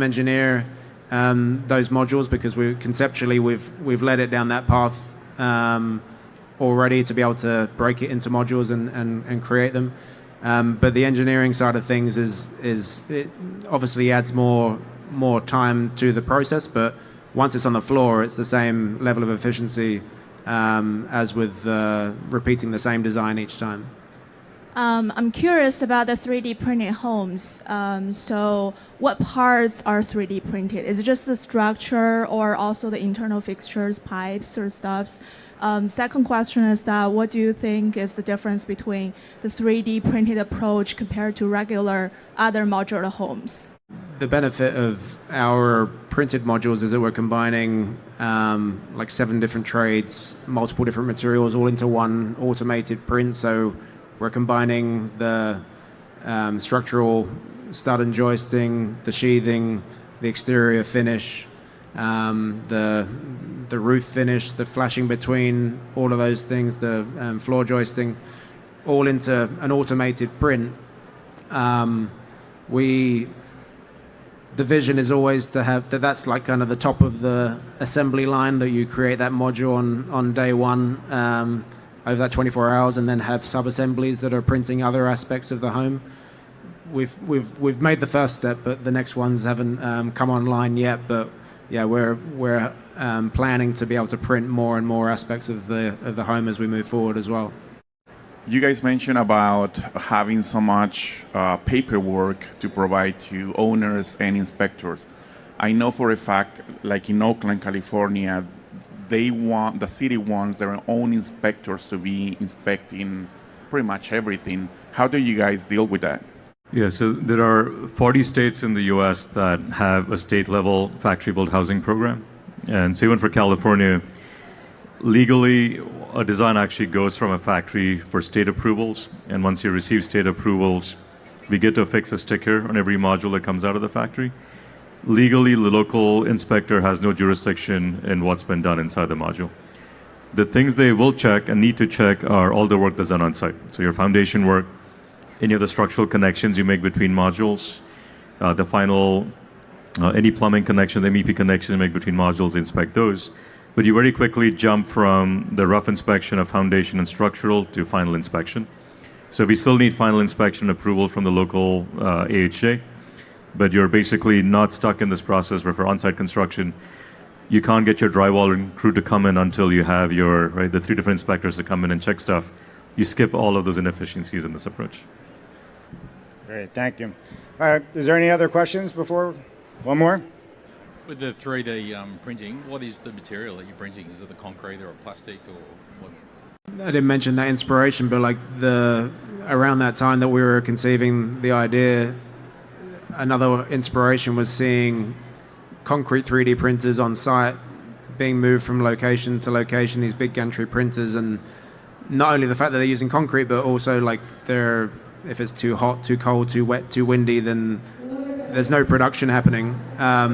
engineer those modules, because conceptually we've led it down that path already to be able to break it into modules and create them. But the engineering side of things it obviously adds more time to the process, but once it's on the floor, it's the same level of efficiency as with repeating the same design each time. I'm curious about the 3D printed homes. So what parts are 3D printed? Is it just the structure, or also the internal fixtures, pipes, or stuffs? Second question is that what do you think is the difference between the 3D printed approach compared to regular other modular homes? The benefit of our printed modules is that we're combining like 7 different trades, multiple different materials, all into one automated print. So we're combining the structural stud and joisting, the sheathing, the exterior finish, the roof finish, the flashing between, all of those things, the floor joisting, all into an automated print. The vision is always to have that's like kind of the top of the assembly line, that you create that module on day one over that 24 hours, and then have sub-assemblies that are printing other aspects of the home. We've made the first step, but the next ones haven't come online yet. But yeah, we're planning to be able to print more and more aspects of the home as we move forward as well. You guys mentioned about having so much paperwork to provide to owners and inspectors. I know for a fact, like in Oakland, California, the city wants their own inspectors to be inspecting pretty much everything. How do you guys deal with that? Yeah, so there are 40 states in the US that have a state-level factory-built housing program. And so even for California, legally, a design actually goes from a factory for state approvals. And once you receive state approvals, we get to affix a sticker on every module that comes out of the factory. Legally, the local inspector has no jurisdiction in what's been done inside the module. The things they will check and need to check are all the work that's done on site. So your foundation work, any of the structural connections you make between modules, the final, any plumbing connections, MEP connections you make between modules, inspect those. But you very quickly jump from the rough inspection of foundation and structural to final inspection. So we still need final inspection approval from the local AHJ, but you're basically not stuck in this process where for on-site construction, you can't get your drywall crew to come in until you have the 3 different inspectors to come in and check stuff. You skip all of those inefficiencies in this approach. Great, thank you. All right, is there any other questions before? One more? With the 3D printing, what is the material that you're printing? Is it the concrete or a plastic or what? I didn't mention that inspiration, but like around that time that we were conceiving the idea, another inspiration was seeing concrete 3D printers on site being moved from location to location, these big gantry printers, and not only the fact that they're using concrete, but also like if it's too hot, too cold, too wet, too windy, then there's no production happening.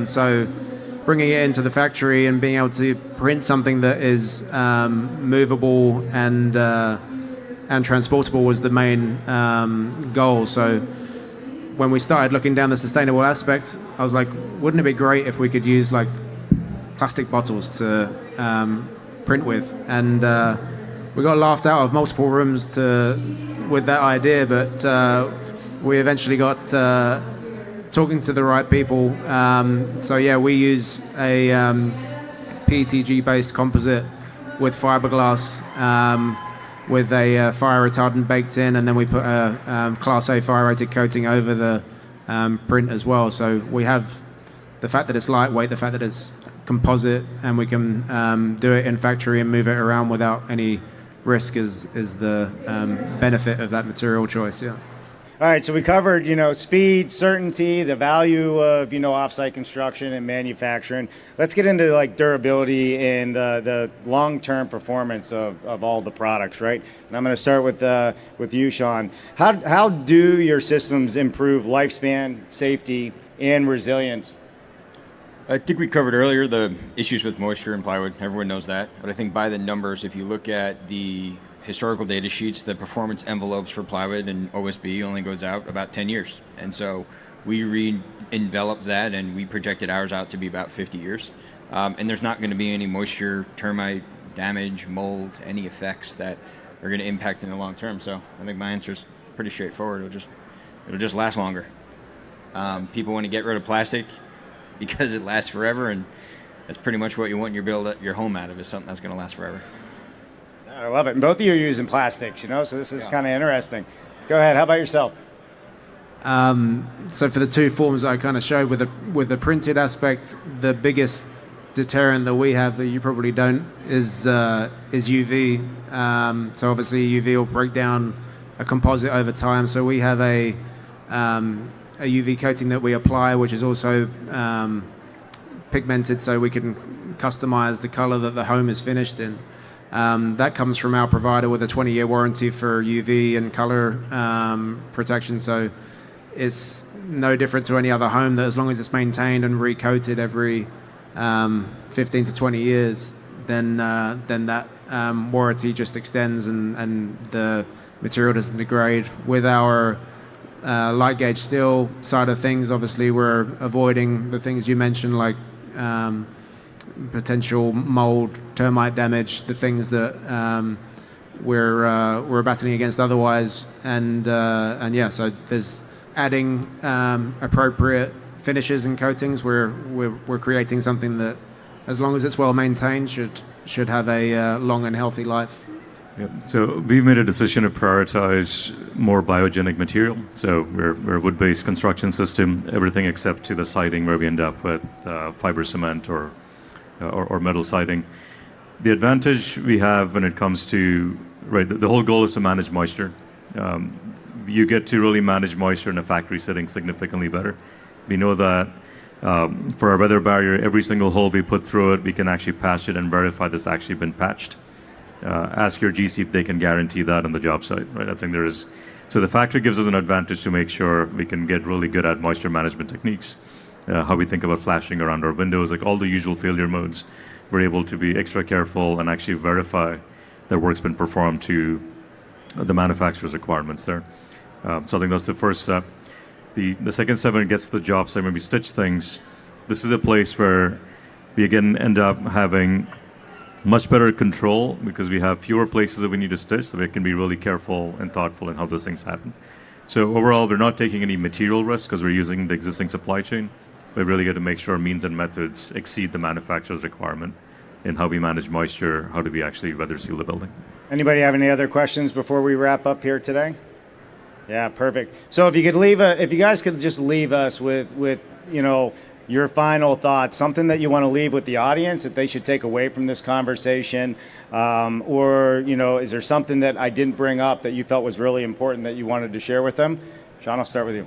So bringing it into the factory and being able to print something that is movable and transportable was the main goal. So when we started looking down the sustainable aspect, I was like, wouldn't it be great if we could use like plastic bottles to print with? And we got laughed out of multiple rooms with that idea, but we eventually got talking to the right people. So yeah, we use a PETG-based composite with fiberglass with a fire retardant baked in, and then we put a Class A fire-rated coating over the print as well. So we have the fact that it's lightweight, the fact that it's composite, and we can do it in factory and move it around without any risk is the benefit of that material choice. Yeah. All right, so we covered, speed, certainty, the value of, offsite construction and manufacturing. Let's get into like durability and the long-term performance of all the products, right? And I'm going to start with you, Sean. How do your systems improve lifespan, safety, and resilience? I think we covered earlier the issues with moisture in plywood. Everyone knows that. But I think by the numbers, if you look at the historical data sheets, the performance envelopes for plywood and OSB only goes out about 10 years. And so we re-enveloped that and we projected ours out to be about 50 years. And there's not going to be any moisture, termite damage, mold, any effects that are going to impact in the long term. So I think my answer is pretty straightforward. It'll just last longer. People want to get rid of plastic because it lasts forever, and that's pretty much what you want your home out of, is something that's going to last forever. I love it. And both of you are using plastics, so this is kind of interesting. Go ahead. How about yourself? So for the two forms I kind of showed with the printed aspect, the biggest deterrent that we have that you probably don't is UV. So obviously UV will break down a composite over time. So we have a UV coating that we apply, which is also pigmented, so we can customize the color that the home is finished in. That comes from our provider with a 20-year warranty for UV and color protection. So it's no different to any other home, that as long as it's maintained and recoated every 15 to 20 years, then that warranty just extends and the material doesn't degrade. With our light gauge steel side of things, obviously we're avoiding the things you mentioned, like potential mold, termite damage, the things that we're battling against otherwise, and yeah, so there's adding appropriate finishes and coatings. We're creating something that, as long as it's well maintained, should have a long and healthy life. Yep. So we've made a decision to prioritize more biogenic material. So we're a wood-based construction system, everything except to the siding where we end up with fiber cement or metal siding. The advantage we have when it comes to, right, the whole goal is to manage moisture. You get to really manage moisture in a factory setting significantly better. We know that for our weather barrier, every single hole we put through it, we can actually patch it and verify that's actually been patched. Ask your GC if they can guarantee that on the job site, right? I think there is. So the factory gives us an advantage to make sure we can get really good at moisture management techniques. How we think about flashing around our windows, like all the usual failure modes. We're able to be extra careful and actually verify that work's been performed to the manufacturer's requirements there. So I think that's the first step. The second step, when it gets to the job site, when we stitch things, this is a place where we again end up having much better control because we have fewer places that we need to stitch, so we can be really careful and thoughtful in how those things happen. So overall, we're not taking any material risk because we're using the existing supply chain. We really get to make sure means and methods exceed the manufacturer's requirement in how we manage moisture, how do we actually weather seal the building. Anybody have any other questions before we wrap up here today? Yeah, perfect. So if you guys could just leave us with your final thoughts, something that you want to leave with the audience that they should take away from this conversation, or is there something that I didn't bring up that you felt was really important that you wanted to share with them? Sean, I'll start with you.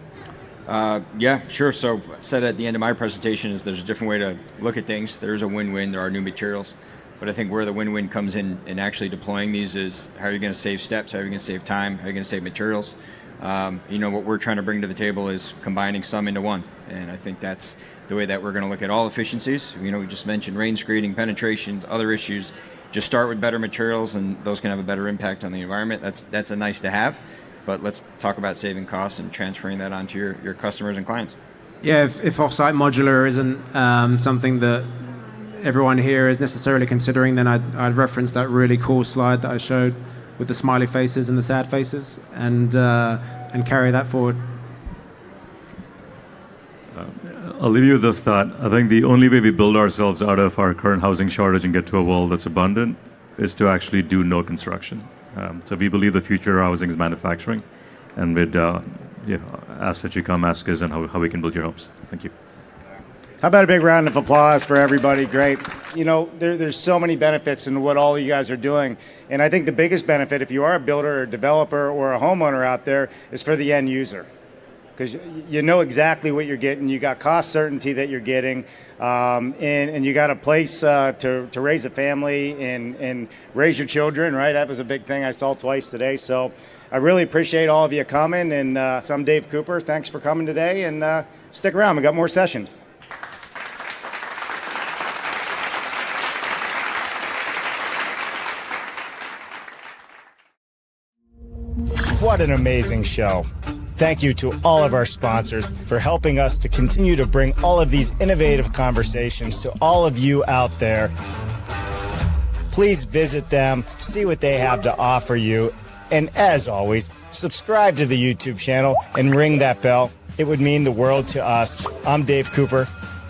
Yeah, sure. So I said at the end of my presentation is there's a different way to look at things. There's a win-win. There are new materials. But I think where the win-win comes in actually deploying these is how are you going to save steps? How are you going to save time? How are you going to save materials? What we're trying to bring to the table is combining some into one. And I think that's the way that we're going to look at all efficiencies. We just mentioned rain screening, penetrations, other issues. Just start with better materials and those can have a better impact on the environment. That's a nice to have. But let's talk about saving costs and transferring that onto your customers and clients. Yeah, if offsite modular isn't something that everyone here is necessarily considering, then I'd reference that really cool slide that I showed with the smiley faces and the sad faces, and carry that forward. I'll leave you with this thought. I think the only way we build ourselves out of our current housing shortage and get to a world that's abundant is to actually do no construction. So we believe the future of housing is manufacturing, and we'd ask that you come ask us and how we can build your homes. Thank you. How about a big round of applause for everybody? Great. There's so many benefits in what all you guys are doing. And I think the biggest benefit, if you are a builder or developer or a homeowner out there, is for the end user. Because you know exactly what you're getting. You got cost certainty that you're getting. And you got a place to raise a family and raise your children, right? That was a big thing I saw twice today. So I really appreciate all of you coming. And so I'm Dave Cooper. Thanks for coming today. And stick around. We got more sessions. What an amazing show. Thank you to all of our sponsors for helping us to continue to bring all of these innovative conversations to all of you out there. Please visit them, see what they have to offer you, and as always, subscribe to the YouTube channel and ring that bell. It would mean the world to us. I'm Dave Cooper.